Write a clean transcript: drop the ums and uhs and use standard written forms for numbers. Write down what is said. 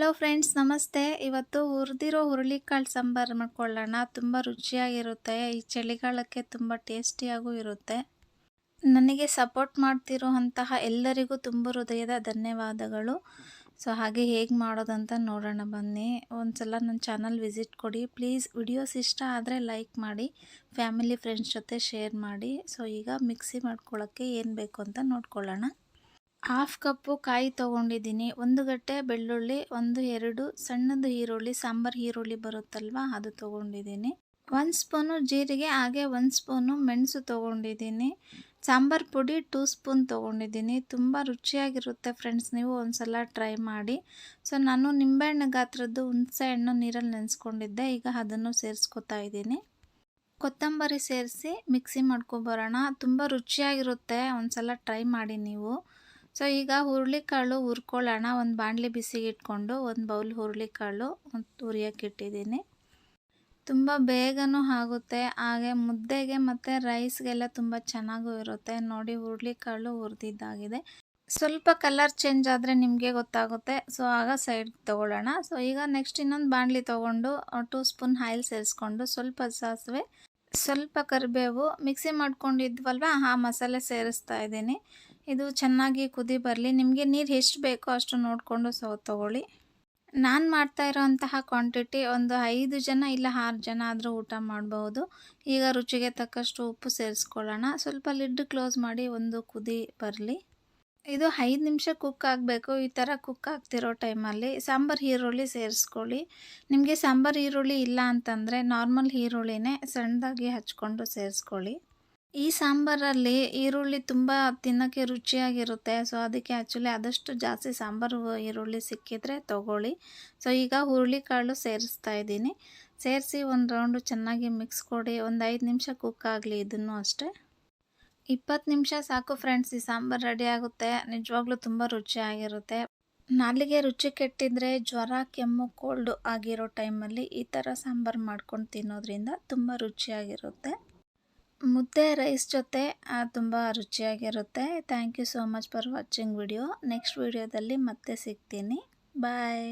Hello friends, ನಮಸ್ತೆ. ಇವತ್ತು ಹುರಿದಿರೋ ಹುರುಳಿಕಾಳು ಸಾಂಬಾರು ಮಾಡ್ಕೊಳ್ಳೋಣ. ತುಂಬ ರುಚಿಯಾಗಿರುತ್ತೆ. ಈ ಚಳಿಗಾಲಕ್ಕೆ ತುಂಬ ಟೇಸ್ಟಿಯಾಗೂ ಇರುತ್ತೆ. ನನಗೆ ಸಪೋರ್ಟ್ ಮಾಡ್ತಿರೋಂತಹ ಎಲ್ಲರಿಗೂ ತುಂಬ ಹೃದಯದ ಧನ್ಯವಾದಗಳು. ಹಾಗೆ ಹೇಗೆ ಮಾಡೋದಂತ ನೋಡೋಣ ಬನ್ನಿ. ಒಂದ್ಸಲ ನನ್ನ ಚಾನಲ್ ವಿಸಿಟ್ ಕೊಡಿ ಪ್ಲೀಸ್. ವಿಡಿಯೋಸ್ ಇಷ್ಟ ಆದರೆ ಲೈಕ್ ಮಾಡಿ, ಫ್ಯಾಮಿಲಿ ಫ್ರೆಂಡ್ಸ್ ಜೊತೆ ಶೇರ್ ಮಾಡಿ. ಈಗ ಮಿಕ್ಸಿ ಮಾಡ್ಕೊಳ್ಳೋಕ್ಕೆ ಏನು ಬೇಕು ಅಂತ ನೋಡ್ಕೊಳ್ಳೋಣ. 1/2 ಕಪ್ಪು ಕಾಯಿ ತೊಗೊಂಡಿದ್ದೀನಿ, 1 ಗಡ್ಡೆ ಬೆಳ್ಳುಳ್ಳಿ, 1-2 ಸಣ್ಣದು ಈರುಳ್ಳಿ, ಸಾಂಬಾರು ಈರುಳ್ಳಿ ಬರುತ್ತಲ್ವ ಅದು ತೊಗೊಂಡಿದ್ದೀನಿ, 1 ಸ್ಪೂನು ಜೀರಿಗೆ, ಹಾಗೆ 1 ಸ್ಪೂನು ಮೆಣಸು ತೊಗೊಂಡಿದ್ದೀನಿ, ಸಾಂಬಾರು ಪುಡಿ 2 ಸ್ಪೂನ್ ತೊಗೊಂಡಿದ್ದೀನಿ. ತುಂಬ ರುಚಿಯಾಗಿರುತ್ತೆ ಫ್ರೆಂಡ್ಸ್, ನೀವು ಒಂದ್ಸಲ ಟ್ರೈ ಮಾಡಿ. ನಾನು ನಿಂಬೆಹಣ್ಣು ಗಾತ್ರದ್ದು ಹುಣಸೆ ಹಣ್ಣು ನೀರಲ್ಲಿ ನೆನೆಸ್ಕೊಂಡಿದ್ದೆ, ಈಗ ಅದನ್ನು ಸೇರಿಸ್ಕೊತಾ ಇದ್ದೀನಿ. ಕೊತ್ತಂಬರಿ ಸೇರಿಸಿ ಮಿಕ್ಸಿ ಮಾಡ್ಕೊಬರೋಣ. ತುಂಬ ರುಚಿಯಾಗಿರುತ್ತೆ, ಒಂದ್ಸಲ ಟ್ರೈ ಮಾಡಿ ನೀವು. ಈಗ ಹುರುಳಿಕಾಳು ಹುರ್ಕೊಳ್ಳೋಣ. ಒಂದು ಬಾಣಲಿ ಬಿಸಿಗೆ ಇಟ್ಕೊಂಡು 1 ಬೌಲ್ ಹುರುಳಿಕಾಳು ಹುರಿಯೋಕೆ ಇಟ್ಟಿದ್ದೀನಿ. ತುಂಬ ಬೇಗನೂ ಆಗುತ್ತೆ, ಹಾಗೆ ಮುದ್ದೆಗೆ ಮತ್ತು ರೈಸ್ಗೆಲ್ಲ ತುಂಬ ಚೆನ್ನಾಗೂ ಇರುತ್ತೆ. ನೋಡಿ, ಹುರುಳಿಕಾಳು ಹುರಿದಿದ್ದಾಗಿದೆ. ಸ್ವಲ್ಪ ಕಲರ್ ಚೇಂಜ್ ಆದರೆ ನಿಮಗೆ ಗೊತ್ತಾಗುತ್ತೆ. ಆಗ ಸೈಡ್ಗೆ ತೊಗೊಳ್ಳೋಣ. ಈಗ ನೆಕ್ಸ್ಟ್ ಇನ್ನೊಂದು ಬಾಣಲಿ ತೊಗೊಂಡು 2 ಸ್ಪೂನ್ ಆಯಿಲ್ ಸೇರಿಸ್ಕೊಂಡು ಸ್ವಲ್ಪ ಸಾಸಿವೆ, ಸ್ವಲ್ಪ ಕರಿಬೇವು, ಮಿಕ್ಸಿ ಮಾಡ್ಕೊಂಡಿದ್ವಲ್ವ ಆ ಮಸಾಲೆ ಸೇರಿಸ್ತಾ ಇದ್ದೀನಿ. ಇದು ಚೆನ್ನಾಗಿ ಕುದಿ ಬರಲಿ. ನಿಮಗೆ ನೀರು ಎಷ್ಟು ಬೇಕೋ ಅಷ್ಟು ನೋಡಿಕೊಂಡು ತೊಗೊಳ್ಳಿ. ನಾನು ಮಾಡ್ತಾ ಇರೋಂತಹ ಕ್ವಾಂಟಿಟಿ ಒಂದು 5 ಜನ ಇಲ್ಲ 6 ಜನ ಆದರೂ ಊಟ ಮಾಡಬಹುದು. ಈಗ ರುಚಿಗೆ ತಕ್ಕಷ್ಟು ಉಪ್ಪು ಸೇರಿಸ್ಕೊಳ್ಳೋಣ. ಸ್ವಲ್ಪ ಲಿಡ್ ಕ್ಲೋಸ್ ಮಾಡಿ ಒಂದು ಕುದಿ ಬರಲಿ. ಇದು 5 ನಿಮಿಷ ಕುಕ್ ಆಗಬೇಕು. ಈ ಥರ ಕುಕ್ ಆಗ್ತಿರೋ ಟೈಮಲ್ಲಿ ಸಾಂಬಾರು ಈರುಳ್ಳಿ ಸೇರಿಸ್ಕೊಳ್ಳಿ. ನಿಮಗೆ ಸಾಂಬಾರು ಈರುಳ್ಳಿ ಇಲ್ಲ ಅಂತಂದರೆ ನಾರ್ಮಲ್ ಈರುಳ್ಳಿನೇ ಸಣ್ಣದಾಗಿ ಹಚ್ಕೊಂಡು ಸೇರಿಸ್ಕೊಳ್ಳಿ. ಈ ಸಾಂಬಾರಲ್ಲಿ ಈರುಳ್ಳಿ ತುಂಬ ತಿನ್ನೋಕ್ಕೆ ರುಚಿಯಾಗಿರುತ್ತೆ. ಅದಕ್ಕೆ ಆ್ಯಕ್ಚುಲಿ ಆದಷ್ಟು ಜಾಸ್ತಿ ಸಾಂಬಾರು ಈರುಳ್ಳಿ ಸಿಕ್ಕಿದ್ರೆ ತೊಗೊಳ್ಳಿ. ಈಗ ಹುರುಳಿಕಾಳು ಸೇರಿಸ್ತಾ ಇದ್ದೀನಿ. ಸೇರಿಸಿ ಒಂದು ರೌಂಡು ಚೆನ್ನಾಗಿ ಮಿಕ್ಸ್ ಕೊಡಿ. ಒಂದು 5 ನಿಮಿಷ ಕುಕ್ ಆಗಲಿ. ಇದನ್ನು ಅಷ್ಟೇ 20 ನಿಮಿಷ ಸಾಕು ಫ್ರೆಂಡ್ಸ್. ಈ ಸಾಂಬಾರು ರೆಡಿ ಆಗುತ್ತೆ. ನಿಜವಾಗ್ಲೂ ತುಂಬ ರುಚಿಯಾಗಿರುತ್ತೆ. ನಾಲಿಗೆ ರುಚಿ ಕೆಟ್ಟಿದ್ರೆ, ಜ್ವರ, ಕೆಮ್ಮು, ಕೋಲ್ಡು ಆಗಿರೋ ಟೈಮಲ್ಲಿ ಈ ಥರ ಸಾಂಬಾರು ಮಾಡ್ಕೊಂಡು ತಿನ್ನೋದ್ರಿಂದ ತುಂಬ ರುಚಿಯಾಗಿರುತ್ತೆ. ಮುದ್ದೆ ರೈಸ್ ಜೊತೆ ತುಂಬ ರುಚಿಯಾಗಿರುತ್ತೆ. Thank you so much for watching video. Next ವಿಡಿಯೋದಲ್ಲಿ ಮತ್ತೆ ಸಿಗ್ತೀನಿ. ಬಾಯ್.